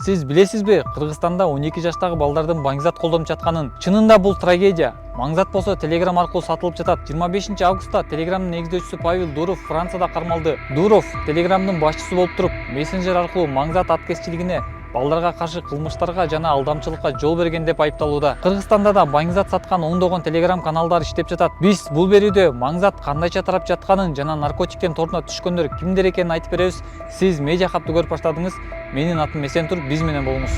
Сиз билесизби, Кыргызстанда 12 жаштагы балдардын баңгизат колдонуп жатканын? Чынында бул трагедия. Маңгизат болсо Telegram аркылуу сатылып жатат. 25 августта Telegram'дын негиздөөчүсү Павел Дуров Францияда кармалды. Дуров Telegram'дын башчысы болуп туруп, мессенджер аркылуу маңгизат аткезчилигине, балдарга каршы кылмыштарга жана алдамчылыкка жол берген деп айыпталууда. Кыргызстанда да баңгизат саткан ондогон Telegram каналдар иштеп жатат. Биз бул берүүдө маңгизат кандайча тарап жатканын жана наркотиктин торуна түшкөндөр кимдер экенин айтып беребиз. Сиз медиа хабты көрүп баштадыңыз. Менин атым Месентур, биз менен болуңуз.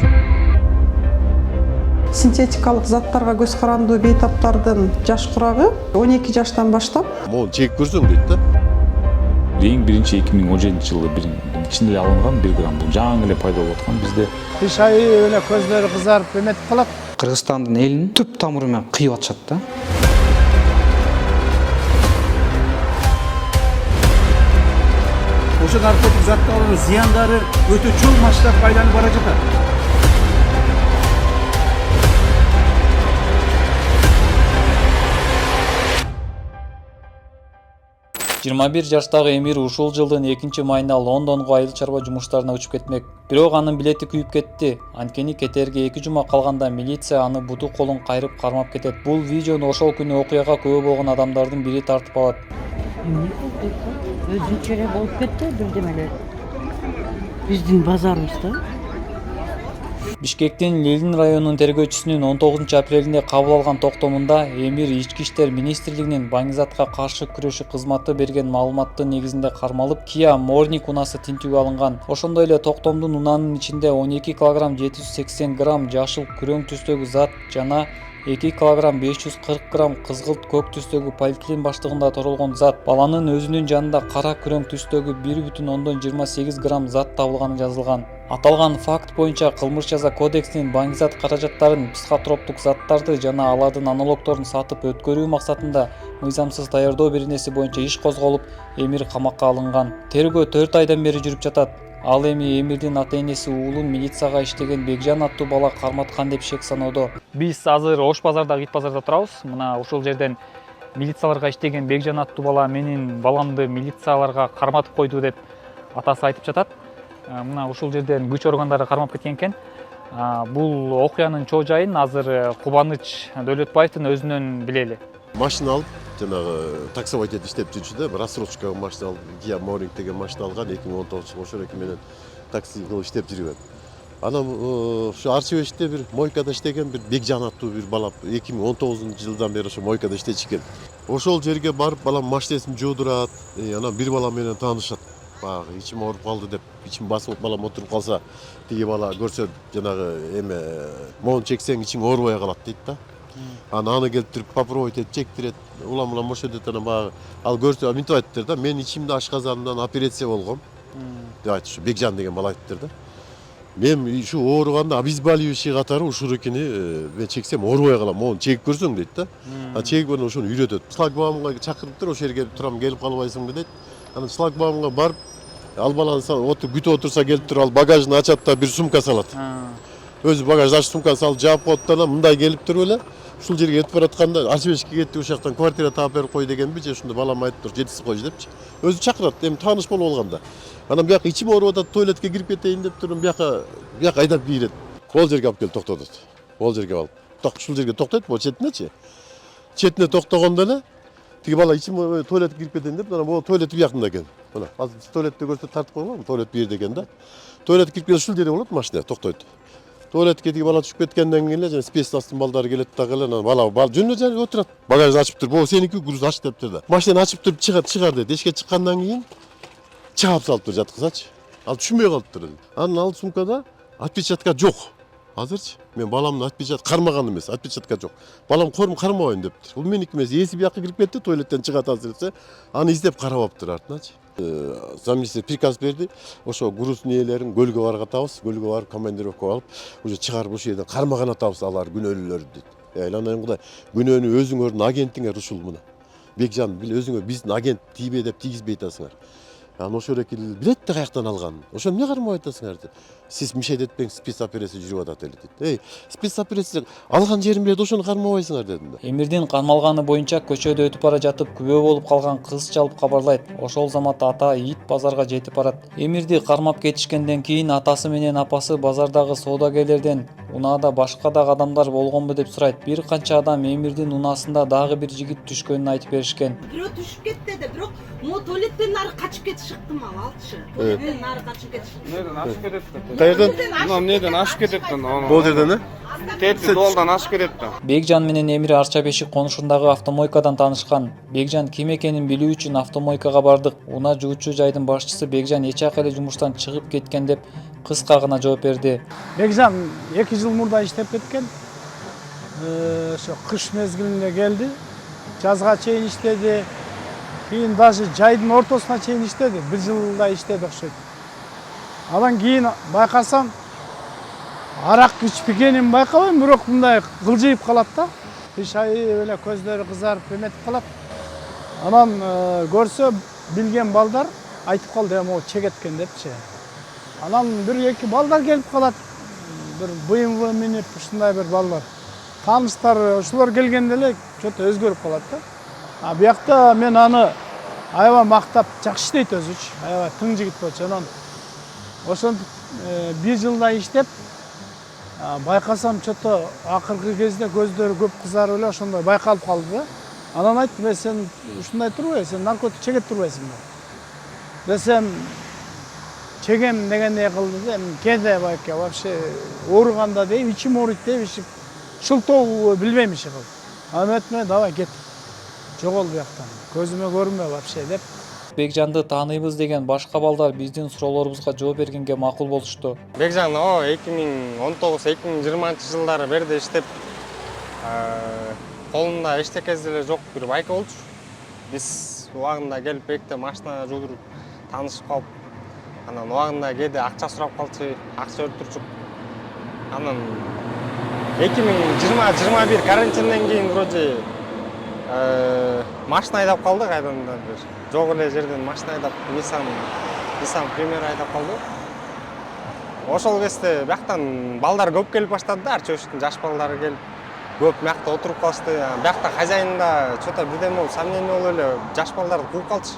Синтетикалык заттарга көз карандуу бейтаптардын жаш курагы 12 жаштан баштап. Мону чек көрсөң дейт да. Эң биринчи 2017 жылы ичинде эле алынган 1 грамм. Бул жаңы эле пайда болуп аткан бизде. Кыш айы эле көзлөрү кызарып эметип калат. Кыргызстандын элин түп тамыры менен кыйып атышат да. Ошо наркотик заттардын зыяндары өтө чоң масштабка айланып бара жатат. Жыйырма бир жаштагы эмир ушул жылдын 2-майында Лондонго айыл чарба жумуштарына учуп кетмек. Бирок анын билети күйүп кетти. Анткени кетерге 2 жума калганда милиция аны буту колун кайрып кармап кетет. Бул видеону ошол күнү окуяга күбө болгон адамдардын бири тартып алат. Өзүнчө эле болуп кетти бирдемелер. Биздин базарыбызда. Бишкектин Ленин районунун тергөөчүсүнүн 19 апрелинде кабыл алган токтомунда эмир Ички иштер министрлигинин баңгизатка каршы күрөшүү кызматы берген маалыматтын негизинде кармалып, Kia Morning унасы тинтүүгө алынган. Ошондой эле токтомдун унанын ичинде 12 кг 780 грамм жашыл күрөң түстөгү зат жана 2 кг 540 грамм кызгылт көк түстөгү полиэтилен баштыгында торолгон зат, баланын өзүнүн жанында кара күрөң түстөгү 1,28 грамм зат табылганы жазылган. Аталган факт боюнча кылмыш жаза кодексинин баңгизат каражаттарын, психотроптук заттарды жана алардын аналогдорун сатып өткөрүү максатында мыйзамсыз даярдоо беренеси боюнча иш козголуп, эмир камакка алынган. Тергөө 4 айдан бери жүрүп жатат. Ал эми эмирдин ата-энеси уулун милицияга иштеген Бекжан аттуу бала карматкан деп шек саноодо. Биз азыр Ош базардагы ит базарда турабыз. Мына ушул жерден милицияларга иштеген Бекжан аттуу бала менин баламды милицияларга карматып койду деп атасы айтып жатат. Мына ушул жерден күч органдары кармап кеткен экен. Бул окуянын чоо жайын азыр Кубаныч Дөөлөтбаевдин өзүнөн билели. Машина алып, жанагы таксовать иштеп жүрчү да, рассрочкага машина алып, Kia Morning деген машина алган 2019 жылы ошол эки менен такси кылып иштеп жүргөн. Анан ушу Арчыбеште бир мойкада иштеген бир Бекжан аттуу бир бала 2019 жылдан бери ошо мойкада иштечкен. Ошол жерге барып балам машинесин жуудурат, анан бир бала менен таанышат. Баягы ичим ооруп калды деп, ичим басып балам отуруп калса, тиги бала көрсө жанагы эме моун чексең ичиң оорубай калат дейт да. Аны келтирип попробовать этип чектирет. Улам ошо дейт анан баягы ал көрсө мынтип айтыптыр да, мен ичимде ашказандан операция болгом деп айтышы. Бекжан деген бала айтыптыр да. Мен ушу ооруганда обезболивающий катары ушурукини мен чексем оорубай калам. Моун чегип көрсөң дейт да. Чегип анан ошону үйрөтөт. Шлагбаумга чакырыптыр, ошол жерге турам келип калбайсыңбы дейт. Анан шлагбаумга барып ал баланы күтүп отурса келип туруп, ал багажын ачат да бир сумка салат. Өзү багажды ачып сумканы салып жаап коет да, мындай келип туруп эле ушул жерге кетип баратканда Арчыбешке кетти, ушул жактан квартира таап берип кой дегенби, же ушунда балам айтып тур, жеткизип койчу депчи. Өзү чакырат, эми тааныш болуп алганда. Анан бияка ичим ооруп атат, туалетке кирип кетейин деп турдум, бияка айдап кийрет. Ол жерге алып келип токтотот. Ол жерге алып. Ушул жерге токтойт, бул четинечи. Четине токтогондо эле тиги бала ичим туалетке кирип кетейин деп, анан бул туалети биякында экен. Мына азыр туалетте көрсө тартып койгонбу, туалет бу жерде экен да. Туалетке кирип ушул жерде болот, машина токтойт. Туалетке тиги бала түшүп кеткенден кийин эле жана спецнастын балдары келет дагы эле, анан бала жөнүнө жай отурат. Багажды ачып туруп, бул сеники груз ач дептир да. Машинаны ачып туруп чыгар дейт. Эшикке чыккандан кийин чаап салыптыр жаткызачы. Ал түшүнбөй калыптыр. Анан ал сумкада отпечатка жок. Азырчы мен баламдын отпечатка кармаган эмес, отпечатка жок. Балам кармабайын дептир. Бул меники эмес, эси бияка кирип кетти, туалеттен чыгат азыр десе, аны издеп карабаптыр артыначы. Замминистр приказ берди, ошо груз нээлерин көлгө баргатабыз, көлгө барып командировка алып, уже чыгарып ошол жерден кармаган атабыз алар күнөөлүүлөрдү дейт. Айланайын Кудай, күнөөнү өзүңөрдүн агенттиңер ушул мына. Бекжан, бил өзүңөр биздин агент тийбей деп тийгизбей атасыңар. Анан ошол эки билет да каяктан алганын. Ошо эмне кармап айтасыңар деп. Сиз мишет этпең, спецоперация жүрүп атат эле дейт. Эй, спецоперация алган жерин билет, ошону кармабайсыңар дедим да. Эмирдин кармалганы боюнча көчөдө өтүп бара жатып күбө болуп калган кыз чалып кабарлайт. Ошол замат ата ит базарга жетип барат. Эмирди кармап кетишкенден кийин атасы менен апасы базардагы соодагерлерден унаада башка дагы адамдар болгонбу деп сурайт. Бир канча адам Эмирдин унаасында дагы бир жигит түшкөнүн айтып беришкен. Бирөө түшүп кетти деди, бирок могу туалеттен нары качып кетип шыктым ал алтышы. Туалеттен нары качып кетип шыктым. Неден ашып кетет? Кайерден? Неден ашып кетет? Бул жерден, Тетки долдан ашып кетет. Бекжан менен Эмир Арча бешик конушундагы автомойкадан таанышкан. Бекжан ким экенин билүү үчүн автомойкага бардык. Унаа жуучу жайдын башчысы Бекжан эчак эле жумуштан чыгып кеткен деп кыска гана жооп берди. Бекжан 2 жыл мурда иштеп кеткен. Ошо кыш мезгилинде келди. Жазга чейин иштеди. Кийин даже жайдын ортосуна чейин иштеди. 1 жылдай иштеди окшойт. Андан кийин байкасам арак ичпегенин байкабайм, бирок мындай кылжыйып калат да. Бишайып эле көздөрү кызарып эметип калат. Анан көрсө билген балдар айтып калды, могу чегеткен депчи. Анан 1-2 балдар келип калат. Бир BMW минип ушундай бир балдар. Таныштар ошолор келгенде эле чөтө өзгөрүп калат да. А биякта мен аны аябай мактап, жакшы иштейт өзүчү. Аябай тың жигит болчу. Анан ошентип 1 жылдай иштеп байкасам чөтө акыркы кезде көздөрү көп кызарып эле ошондой байкалып калды да. Анан айттым, сен ушундай турбай, сен наркотик чегет турбайсың да. Десем, чегем дегендей кылды да, кеде байке вообще ооруганда дейм, ичим ооруйт дейм, шылтоо билбейм иши кылып. Анан өтмө, давай кет. Жогол бияктан. Көзүмө көрүнбө вообще деп. Бекжанды тааныйбыз деген башка балдар биздин суроолорубузга жооп бергенге макул болушту. Бекжан 2019-2020 жылдары берде иштеп, колунда эчтекеси деле жок бир байке болчу. Биз убагында келип бекте машина жуудуруп таанышып калып, анан убагында кээде акча сурап калчу, акча өлтүрчүк. Анан 2020-21 карантинден кийин вроде машина айдап калды кайдандыр. Жок эле жерден машина айдап, Nissan Пример айдап калды. Ошол кезде бияктан балдар көп келип баштады да, Арчөбүчтүн жаш балдары келип, көп мякта отуруп калышты. Биякта хозяинда чөтө бирдеме болуп, сомнение болуп эле жаш балдарды кууп калчу.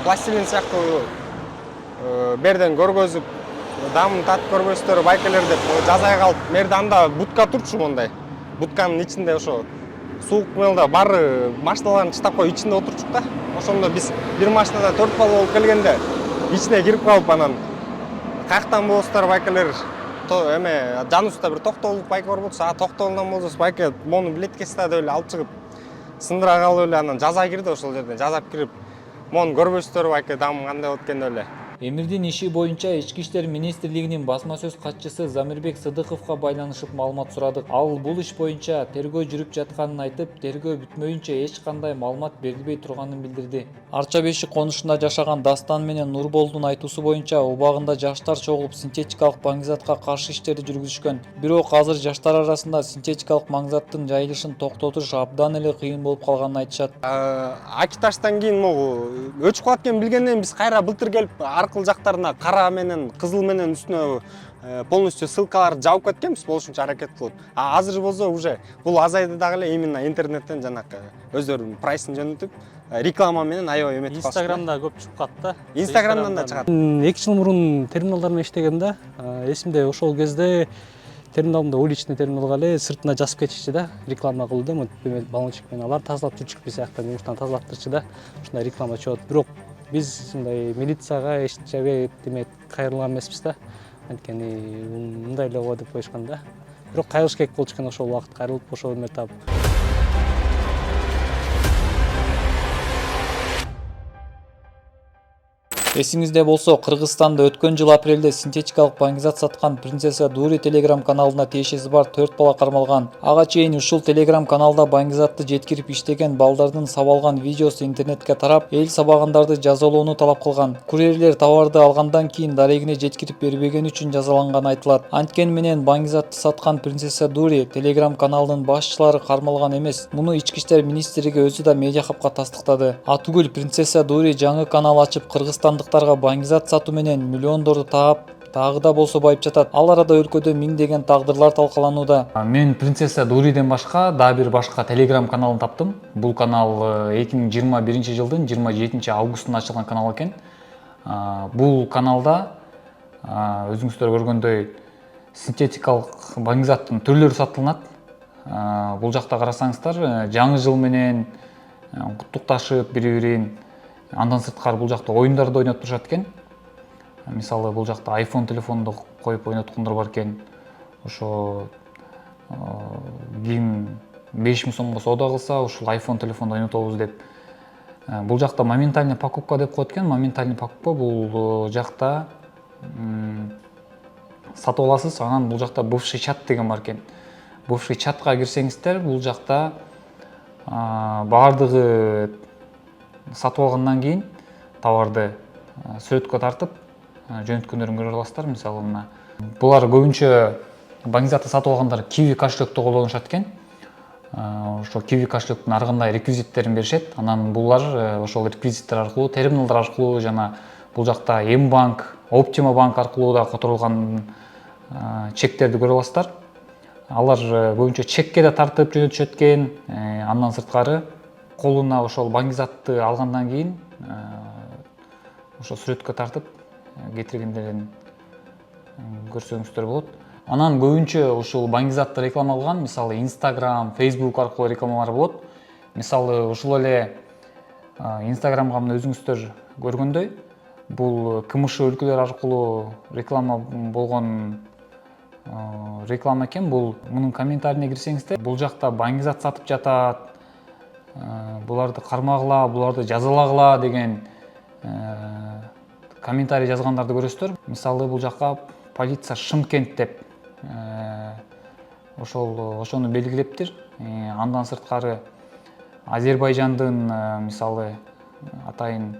Пластилин сыяктуу берден көргөзүп, дамын татып көрбөстөр байкелер деп жазай калып, мерде анда будка турчу мондай. Будканын ичинде ошо суук мелда баары машиналарын чыдап коюп ичинде отурчук да. Ошондо биз бир машинада 4 бала болуп келгенде ичине кирип калып, анан каяктан болосуздар байкелер, эме жаныбызда бир токтоолдук байке бар болчу. Токтоолунан болсо байке мону билеткеси да деп эле алып чыгып сындыра калып эле анан жаза кирди ошол жерден. Жазап кирип, мону көрбөйсүздөр байке дамым кандай болот экен деп эле. Эмирдин иши боюнча Ички иштер министрлигинин басма сөз катчысы Замирбек Сыдыковго байланышып маалымат сурадык. Ал бул иш боюнча тергөө жүрүп жатканын айтып, тергөө бүтмөйүнчө эч кандай маалымат берилбей турганын билдирди. Арча бешик конушунда жашаган Дастан менен Нурболдун айтуусу боюнча убагында жаштар чогулуп синтетикалык маңызатка каршы иштерди жүргүзүшкөн. Бирок азыр жаштар арасында синтетикалык маңызаттын жайылышын токтотуш абдан эле кыйын болуп калганын айтышат. Акиташтан кийин могу өчүп калат экен билгенден биз кайра былтыр келип аркыл жактарына кара менен кызыл менен үстүнө полностью ссылкаларды жабып кеткенбиз, болушунча аракет кылып. Азыр болсо уже бул азайды дагы эле именно интернеттен жанакы өздөрүнүн прайсын жөнөтүп, реклама менен аябай эметип калышты. Инстаграмда көп чыгып калат да. Инстаграмдан да чыгат. 2 жыл мурун терминалдарда иштегенде, эсимде ошол кезде терминалымда уличный терминалга эле сыртына жазып кетишчи да, реклама кылды, баллончик менен алар тазалап жүрчүк, биз сыяктан жумуштан тазалаптырчу да, ушундай реклама чыгат. Бирок биз мындай милицияга эч жерге демек кайрылган эмеспиз да. Анткени мындай эле го деп коюшкан да. Бирок кайрылыш керек болчу экен ошол убакыт, кайрылып ошол эме таап. Эсиңизде болсо, Кыргызстанда өткөн жыл апрелде синтетикалык баңгизат саткан принцесса Дури телеграм каналына тиешеси бар 4 бала кармалган. Ага чейин ушул телеграм каналда баңгизатты жеткирип иштеген балдардын сабалган видеосу интернетке тарап, эл сабагандарды жазалоону талап кылган. Курьерлер товарды алгандан кийин дарегине жеткирип бербеген үчүн жазаланганы айтылат. Анткени менен баңгизатты саткан принцесса Дури телеграм каналынын башчылары кармалган эмес. Муну Ички иштер министрлиги өзү да медиа хабка тастыктады. Атүгүл принцесса Дури жаңы канал ачып, кыргызстандык кыргызстандыктарга баңгизат сатуу менен миллиондорду таап, дагы да болсо байып жатат. Ал арада өлкөдө миңдеген тагдырлар талкаланууда. Мен принцесса Дуриден башка дагы бир башка Telegram каналын таптым. Бул канал 2021 жылдын 27 августунда ачылган канал экен. Бул каналда өзүңүздөр көргөндөй синтетикалык баңгизаттын түрлөрү сатылынат. Бул жакта карасаңыздар, жаңы жыл менен куттукташып бири-бирин, андан сырткары бул жакта оюндарды ойноп турушат экен. Мисалы бул жакта iPhone телефонду коюп ойноткондор бар экен. Ошо ким 5000 сомго соода кылса, ушул iPhone телефонду ойнотобуз деп. Бул жакта моментальный покупка деп коет экен. Моментальный покупка бул жакта сатып аласыз, анан бул жакта бывший чат деген бар экен. Бывший чатка кирсеңиздер, бул жакта баардыгы сатып алгандан кийин товарды сүрөткө тартып жөнөткөндөрүн көрө аласыздар. Мисалы мына булар көбүнчө баңгизатты сатып алгандар Kiwi кошелекту колдонушат экен. Ошо Kiwi кошелектин ар кандай реквизиттерин беришет. Анан булар ошол реквизиттер аркылуу, терминалдар аркылуу жана бул жакта М-банк, Optima банк аркылуу да которулган чектерди көрө аласыздар. Алар көбүнчө чекке да тартып жөнөтүшөт экен. Андан сырткары колуна ошол баңгизатты алгандан кийин ошо сүрөткө тартып кетиргендерин көрсөңүздөр болот. Анан көбүнчө ушул баңгизатты рекламалган, мисалы Instagram, Facebook аркылуу рекламалар болот. Мисалы ушул эле Instagramга мына өзүңүздөр көргөндөй, бул КМШ өлкөлөр аркылуу реклама болгон реклама экен. Бул мунун комментарийине кирсеңиздер, бул жакта баңгизат сатып жатат, буларды кармагыла, буларды жазалагыла деген комментарий жазгандарды көрөсүздөр. Мисалы бул жакка полиция Шымкент деп ошону белгилептир. Андан сырткары Азербайжандын мисалы атайын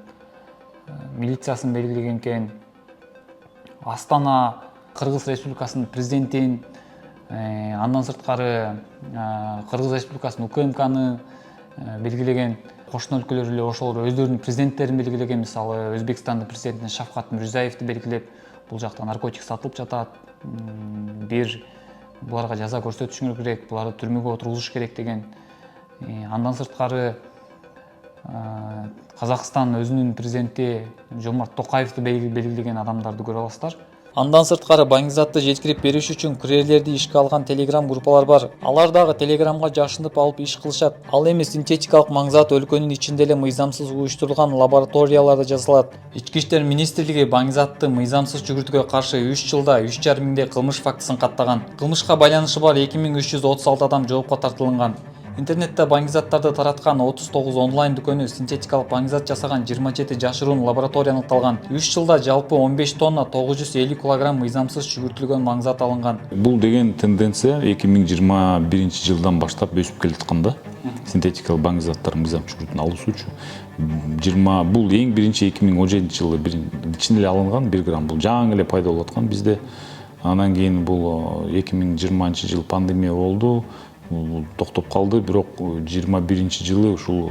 милициясын белгилеген экен. Астана Кыргыз Республикасынын президентин, андан сырткары Кыргыз Республикасынын УКМКны белгилеген. Кошуна өлкөлөр эле ошолор өздөрүнүн президенттерин белгилеген. Мисалы Өзбекстандын президенти Шавкат Мирзиёевди белгилеп, бул жакта наркотик сатылып жатат, буларга жаза көрсөтүшүңөр керек, буларды түрмөгө отургузуш керек деген. Андан сырткары Казакстан өзүнүн президенти Жомарт Токаевди белгилеген адамдарды көрө аласыздар. Андан сырткары баңгизатты жеткирип бериш үчүн курьерлерди ишке алган Telegram группалар бар. Алар дагы Telegramга жашынып алып иш кылышат. Ал эми синтетикалык баңгизат өлкөнүн ичинде эле мыйзамсыз уюштурулган лабораторияларда жасалат. Ички иштер министрлиги баңгизатты мыйзамсыз жүгүртүүгө каршы 3 жылда 3,5 миңдей кылмыш фактысын каттаган. Кылмышка байланышы бар 2336 адам жоопко тартылган. Интернетте баңгизаттарды тараткан 39 онлайн дүкөнү, синтетикалык баңгизат жасаган 27 жашыруун лаборатория аныкталган. 3 жылда жалпы 15 тонна 950 килограмм мыйзамсыз жүгүртүлгөн баңгизат алынган. Бул деген тенденция 2021 жылдан баштап өсүп келаткан да. Синтетикалык баңгизаттар мыйзам жүгүртүүнү алуусучу. Бул эң биринчи 2017 жылы ичинде эле алынган 1 грамм. Бул жаңы эле пайда болуп аткан бизде. Андан кийин бул 2020 жыл пандемия болду. Токтоп калды, бирок 21 жылы ушул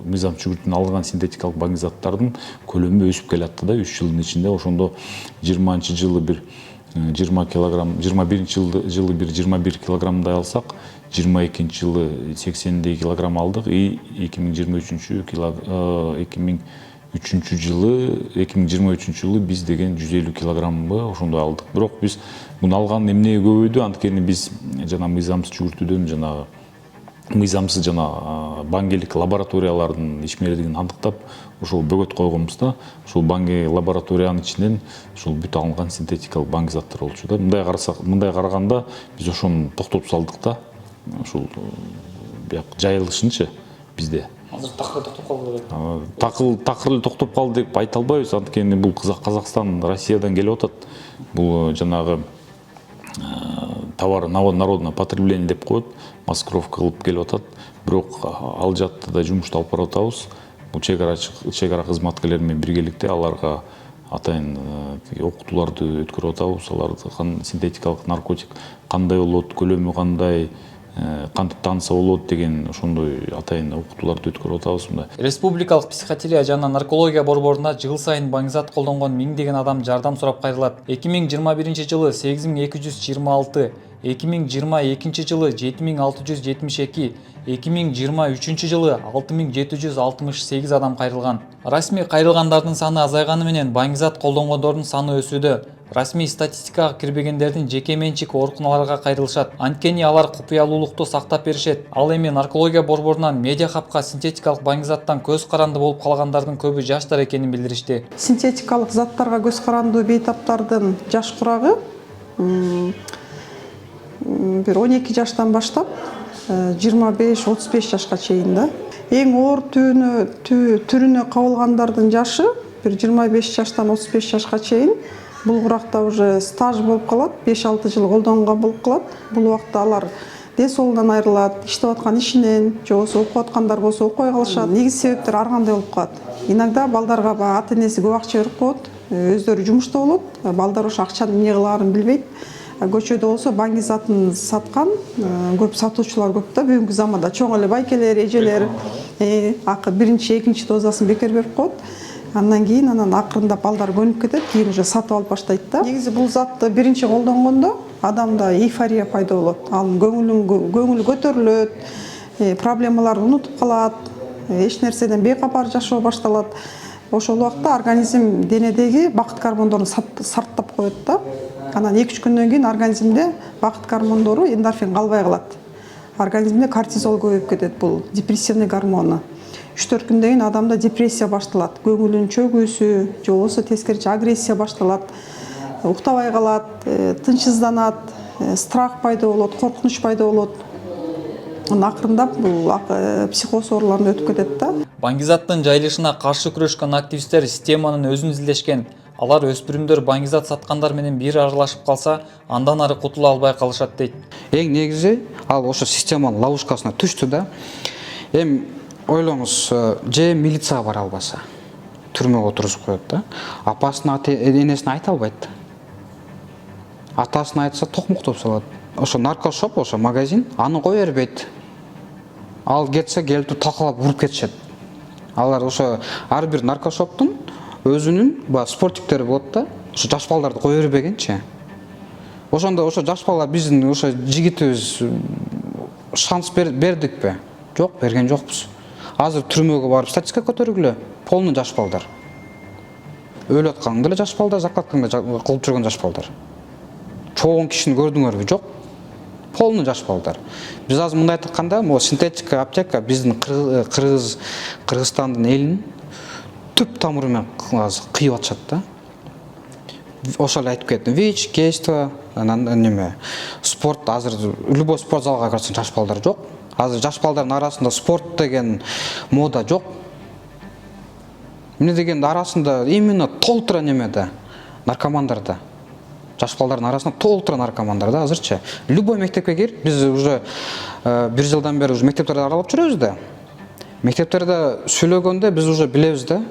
мыйзам жүгүртүүнү алган синтетикалык баңгизаттардын көлөмү өсүп келатты да 3 жылдын ичинде. Ошондо 20 жылы бир 20 килограмм, 21 жылы бир 21 килограммдай алсак, 22 жылы 80 килограмм алдык и 2023 жылы биз деген 150 килограммбы ошондой алдык. Бирок биз муну алган эмне көбөйдү, анткени биз жана мыйзамсыз жүгүртүүдөн жана мыйзамсыз жана баңгелик лабораториялардын ишмердигин андыктап ошол бөгөт койгонбуз да. Ошол баңге лабораториянын ичинен ошол бүт алынган синтетикалык баңгизаттар болчу да. Мындай караганда биз ошону токтотуп салдык да. Ошол бияк жайылышынчы бизде. Азыр такыр токтоп калды. Такыр эле токтоп калды деп айта албайбыз, анткени бул Казакстан Россиядан келип атат. Бул жанагы товар народное потребление деп коет, маскировка кылып келип атат. Бирок ал жакта да жумушту алып барып атабыз. Бул чек ара кызматкерлери менен биргеликте аларга атайын окутууларды өткөрүп атабыз. Аларды синтетикалык наркотик кандай болот, көлөмү кандай, кантип тааныса болот деген ошондой атайын окутууларды өткөрүп атабыз мындай. Республикалык психиатрия жана наркология борборунда жыл сайын баңгизат колдонгон миңдеген адам жардам сурап кайрылат. 2021 жылы 8226, 2022 жылы 7672, 2023 жылы 6768 адам кайрылган. Расмий кайрылгандардын саны азайганы менен баңгизат колдонгондордун саны өсүүдө. Расмий статистикага кирбегендердин жеке менчик оорукуналарга кайрылышат. Анткени алар купуялуулукту сактап беришет. Ал эми наркология борборунан медиа хабка синтетикалык баңгизаттан көз каранды болуп калгандардын көбү жаштар экенин билдиришти. Синтетикалык заттарга көз каранды бейтаптардын жаш курагы бир 12 жаштан баштап 25-35 жашка чейин да. Эң оор түрүнө кабылгандардын жашы бир 25 жаштан 35 жашка чейин. Бул куракта уже стаж болуп калат, 5-6 жыл колдонгон болуп калат. Бул убакта алар ден соолугунан айрылат, иштеп аткан ишинен, же болбосо окуп аткандар болсо окубай калышат. Негизи себептер ар кандай болуп калат. Иногда балдарга ата-энеси көп акча берип коет, өздөрү жумушта болот, балдар ошо акчаны эмне кылаарын билбейт. Көчөдө болсо баңгизатын саткан көп сатуучулар көп да. Бүгүнкү заманда чоң эле байкелер, эжелер акы биринчи, экинчи дозасын бекер берип коет. Андан кийин акырындап балдар көнүп кетет, кийин уже сатып алып баштайт да. Негизи бул затты биринчи колдонгондо адамда эйфория пайда болот. Ал көңүлү көтөрүлөт, проблемаларды унутуп калат, эч нерседен бейкапар жашоо башталат. Ошол убакта организм денедеги бакыт гормондорун сарптап коет да. Анан 2-3 күндөн кийин организмде бакыт гормондору эндорфин калбай калат. Организмде кортизол көбөйүп кетет, бул депрессивный гормону. 3-4 күндөн кийин адамда депрессия башталат, көңүлүнүн чөгүүсү, же болбосо тескеричи агрессия башталат, уктабай калат, тынчсызданат, страх пайда болот, коркунуч пайда болот. Акырындап бул психоз ооруларына өтүп кетет да. Баңгизаттын жайылышына каршы күрөшкөн активисттер системанын өзүн изилдешкен. Алар өспүрүмдөр баңгизат саткандар менен бир аралашып калса, андан ары кутула албай калышат дейт. Эң негизи ал ошо системанын ловушкасына түштү да. Эми ойлоңуз, же милицияга бара албаса, түрмөгө отургузуп коет да. Апасына, энесине айта албайт. Атасына айтса токмуктоп салат. Ошо наркошоп, ошо магазин, аны кое бербейт. Ал кетсе келип такалап уруп кетишет. Алар ошо ар бир наркошоптун өзүнүн спортиктери болот да. Ошо жаш балдарды кое бербегенчи. Ошондо ошо жаш балдар биздин ошо жигитибиз шанс бердикпи? Жок, берген жокпуз. Азыр түрмөгө барып статистика көтөргүлө, полный жаш балдар. Өлүп аткан деле жаш балдар, закладкада кылып жүргөн жаш балдар. Чоң кишини көрдүңөрбү? Жок. Полный жаш балдар. Биз азыр мындай айтканда, могу синтетика аптека биздин Кыргызстандын элин түп тамыры менен кыйып атышат да. Ошол айтып кеттим. ВИЧ, гейство, неме, спорт, азыр любой спорт залга кирсең жаш балдар жок. Азыр жаш балдардын арасында спорт деген мода жок. Эмне дегенде арасында именно толтура немеде наркомандарда. Жаш балдардын арасында толтура наркомандар да азырчы. Любой мектепке кир, биз уже 1 жылдан бери уже мектептерди аралап жүрөбүз да. Мектептерде сүйлөгөндө биз уже билебиз да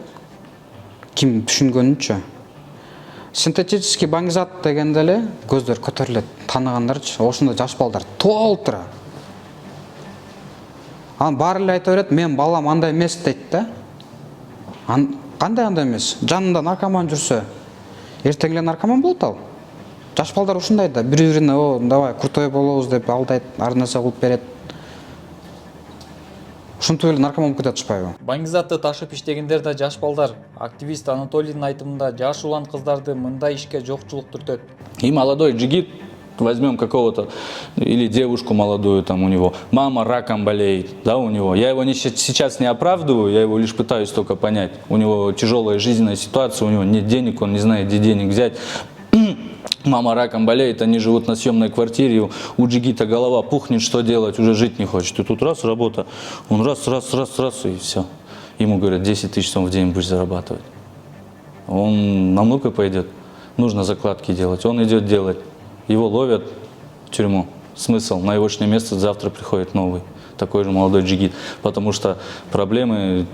ким түшүнгөнүнчү. Синтетический баңгизат дегенде эле көздөр көтөрүлөт, тааныгандарчы. Ошондо жаш балдар толтура. Анан баары эле айта берет, мен балам андай эмес дейт да. Кандай андай эмес? Жанында наркоман жүрсө, эртең эле наркоман болот ал. Жаш балдар ушундай да, бири-бирине, "О, давай, крутой болобуз" деп алдайт, ар нерсе кылып берет. Ушинтип эле наркоман болуп кетип атышпайбы? Баңгизатты ташып иштегендер да жаш балдар. Активист Анатолийдин айтымында жаш улан кыздарды мындай ишке жокчулук түртөт. И молодой джигит, возьмем какого-то, или девушку молодую, там у него, мама раком болеет, да, у него. Я его сейчас не оправдываю, я его лишь пытаюсь только понять. У него тяжелая жизненная ситуация, у него нет денег, он не знает, где денег взять. Мама раком болеет, они живут на съемной квартире, у джигита голова пухнет, что делать, уже жить не хочет. И тут раз работа, он раз, и все. Ему говорят, 10 тысяч сом в день будешь зарабатывать. Он на внука пойдет, нужно закладки делать, он идет делать. Его ловят в тюрьму. Смысл, на егошнее место завтра приходит новый, такой же молодой джигит. Потому что проблемы,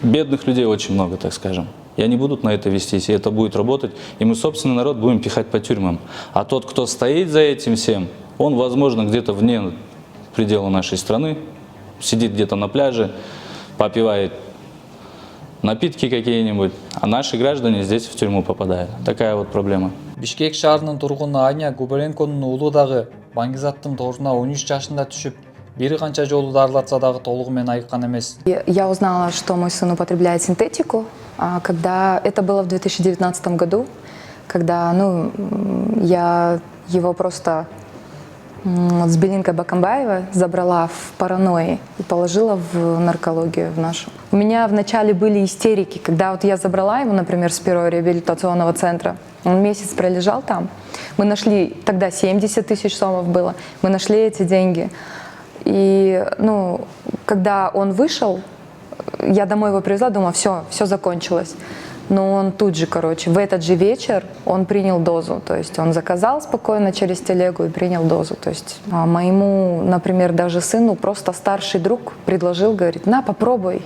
бедных людей очень много, так скажем. И они будут на это вестись, и это будет работать. И мы собственный народ будем пихать по тюрьмам. А тот, кто стоит за этим всем, он, возможно, где-то вне пределы нашей страны, сидит где-то на пляже, попивает напитки какие-нибудь, а наши граждане здесь в тюрьму попадают. Такая вот проблема. Бишкек шаарынын тургуну Аня Губаренконун уулу дагы Баңгизаттын торуна 13 жашында түшүп, бир канча жолу дарылатса дагы толугу менен айыккан эмес. Я узнала, что мой сын употребляет синтетику, когда это было в 2019 году, когда я его просто с Белинкой Бакамбаева забрала в паранойи и положила в наркологию в нашу. У меня вначале были истерики, когда вот я забрала его, например, с первого реабилитационного центра. Он месяц пролежал там. Мы нашли, тогда 70 тысяч сомов было, мы нашли эти деньги. И, когда он вышел, я домой его привезла, думала, все закончилось. Но он тут же, в этот же вечер он принял дозу. То есть он заказал спокойно через телегу и принял дозу. То есть моему, например, даже сыну просто старший друг предложил, говорит, на, попробуй.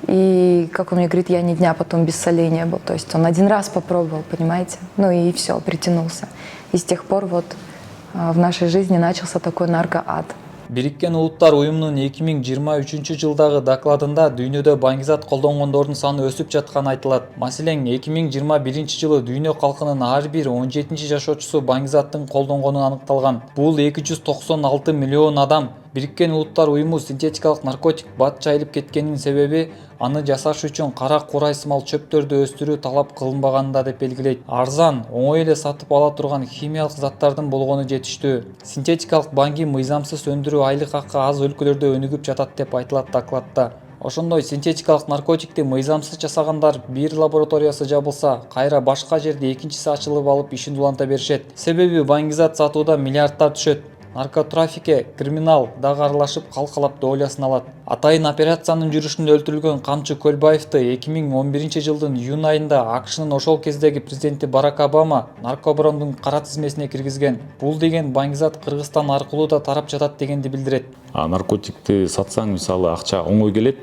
И, как он мне говорит, я ни дня потом без солей не был. То есть он один раз попробовал, понимаете? И все, притянулся. И с тех пор в нашей жизни начался такой наркоад. Бириккен Улуттар уюмунун 2023-жылдагы докладында дүйнөдө баңгизат колдонгондордун саны өсүп жатканы айтылат. Маселен, 2021-жылы дүйнө калкынын ар бир 17 жашоочусу баңгизаттын колдонгону аныкталган. Бул 296 миллион адам. Бириккен Улуттар уюму синтетикалык наркотик бат жайылып кеткенин себеби аны жасаш үчүн кара курай сымал чөптөрдү өстүрүү талап кылынбаганында деп белгилейт. Арзан, оңой эле сатып ала турган химиялык заттардын болгону жетиштүү. Синтетикалык баңги мыйзамсыз өндүрүү айлык акы аз өлкөлөрдө өнүгүп жатат деп айтылат докладта. Ошондой синтетикалык наркотикти мыйзамсыз жасагандар бир лабораториясы жабылса, кайра башка жерде экинчиси ачылып алып ишин уланта беришет. Себеби баңгизат сатууда миллиардтар түшөт. Наркотрафикке криминал дагы аралашып калкалап дооласын алат. Атайын операциянын жүрүшүндө өлтүрүлгөн Камчы Көлбаевди 2011-жылдын июнь айында АКШнын ошол кездеги президенти Барак Обама наркоборондун кара тизмесине киргизген. Бул деген баңгизат Кыргызстан аркылуу да тарап жатат дегенди билдирет. Наркотикти сатсаң, мисалы, акча оңой келет,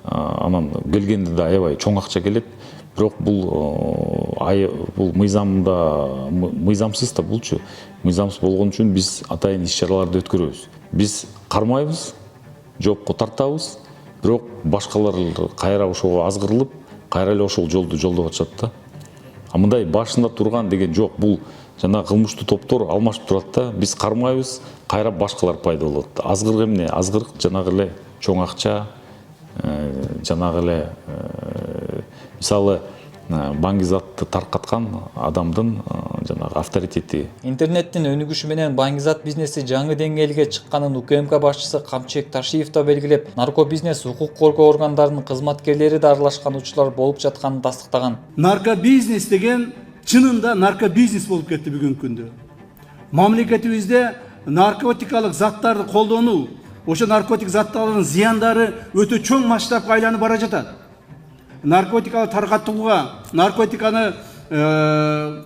анан келгенде да аябай чоң акча келет. Бирок бул мыйзамсыз да булчу. Мыйзамсыз болгон үчүн биз атайын иш-чараларды өткөрөбүз. Биз кармайбыз, жоопко тартабыз, бирок башкалар кайра ошого азгырылып, кайра эле ошол жолду жолдоп атышат да. Мындай башында турган деген жок. Бул жана кылмыштуу топтор алмашып турат да. Биз кармайбыз, кайра башкалар пайда болот. Азгырык эмне? Азгырык жанагы эле чоң акча, жанагы эле мисалы баңгизатты таркаткан адамдын жанагы авторитети. Интернеттин өнүгүшү менен баңгизат бизнеси жаңы деңгээлге чыкканын УКМК башчысы Камчыбек Ташиев да белгилеп, наркобизнес укук коргоо органдарынын кызматкерлери да аралашкан учурлар болуп жатканын тастыктаган. Наркобизнес деген чынында наркобизнес болуп кетти бүгүнкү күндө. Мамлекетибизде наркотикалык заттарды колдонуу, ошо наркотик заттарынын зыяндары өтө чоң масштабка айланып бара жатат. Наркотиканы таркатууга, наркотиканы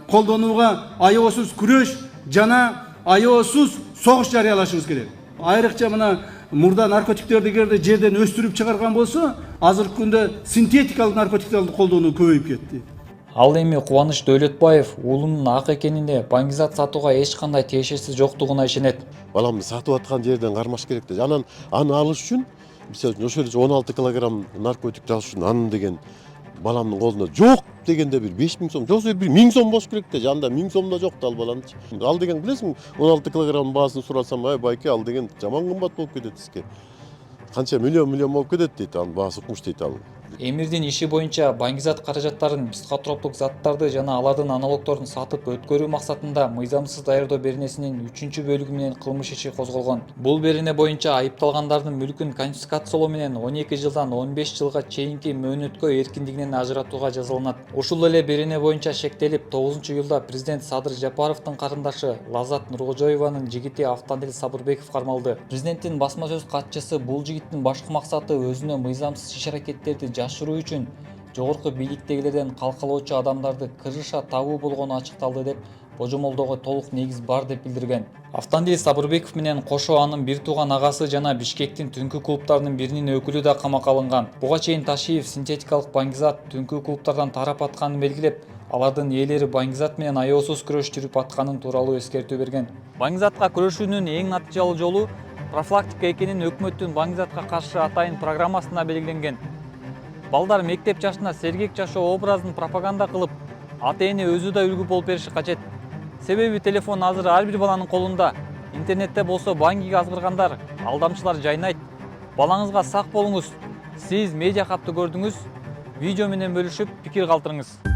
колдонууга аеосуз күрөш жана аеосуз согуш жарыялашыбыз керек. Айрыкча мына мурда наркотиктерди эгерде жерден өстүрүп чыгарган болсо, азыркы күндө синтетикалык наркотиктерди колдонуу көбөйүп кетти. Ал эми Кубаныч Дөөлөтбаев уулунун ак экенине, баңгизат сатууга эч кандай тиешеси жоктугуна ишенет. Баламды сатып аткан жерден кармаш керек да. Анан аны алыш үчүн мисалы ошол 16 килограмм наркотик алыш үчүн аны деген баламдын колунда жок дегенде бир 5000 сом, жоксо бир 1000 сом болуш керек да. Жанында 1000 сом да жок да ал баланычы. Ал деген билесиң, 16 килограмм баасын сурасам, ай байке, ал деген жаман кымбат болуп кетет сизге. Канча миллион болуп кетет дейт, анын баасы укмуш дейт ал. Эмирдин иши боюнча баңгизат каражаттарын психотроптук заттарды жана алардын аналогдорун сатып өткөрүү максатында мыйзамсыз даярдоо беренесинин 3-бөлүгү менен кылмыш иши козголгон. Бул берене боюнча айыпталгандардын мүлкүн конфискациялоо менен 12 жылдан 15 жылга чейинки мөөнөткө эркиндигинен ажыратууга жазаланат. Ушул эле берене боюнча шектелип 9-июлда президент Садыр Жапаровдун карындашы Лазат Нуркожоеванын жигити Автандил Сабырбеков кармалды. Президенттин басма сөз катчысы бул жигиттин башкы максаты өзүнө мыйзамсыз иш-аракеттерди жашыруу үчүн жогорку бийликтегилерден калкалоочу адамдарды кырыша табуу болгону ачыкталды деп божомолдоого толук негиз бар деп билдирген. Автандил Сабырбеков менен кошо анын бир тууган агасы жана Бишкектин түнкү клубтарынын биринин өкүлү да камакка алынган. Буга чейин Ташиев синтетикалык баңгизат түнкү клубтардан тарап атканын белгилеп, алардын ээлери баңгизат менен аеосуз күрөш жүрүп атканын тууралуу эскертүү берген. Баңгизатка күрөшүүнүн эң натыйжалуу жолу профилактика экенин өкмөттүн баңгизатка каршы атайын программасында белгиленген. Балдар мектеп жашына сергек жашоо образын пропаганда кылып, ата эне өзү да үлгү болуп бериши кажет. Себеби телефон азыр ар бир баланын колунда. Интернетте болсо баңгиге азгыргандар, алдамчылар жайнайт. Балаңызга сак болуңуз. Сиз медиа капты көрдүңүз. Видео менен бөлүшүп, пикир калтырыңыз.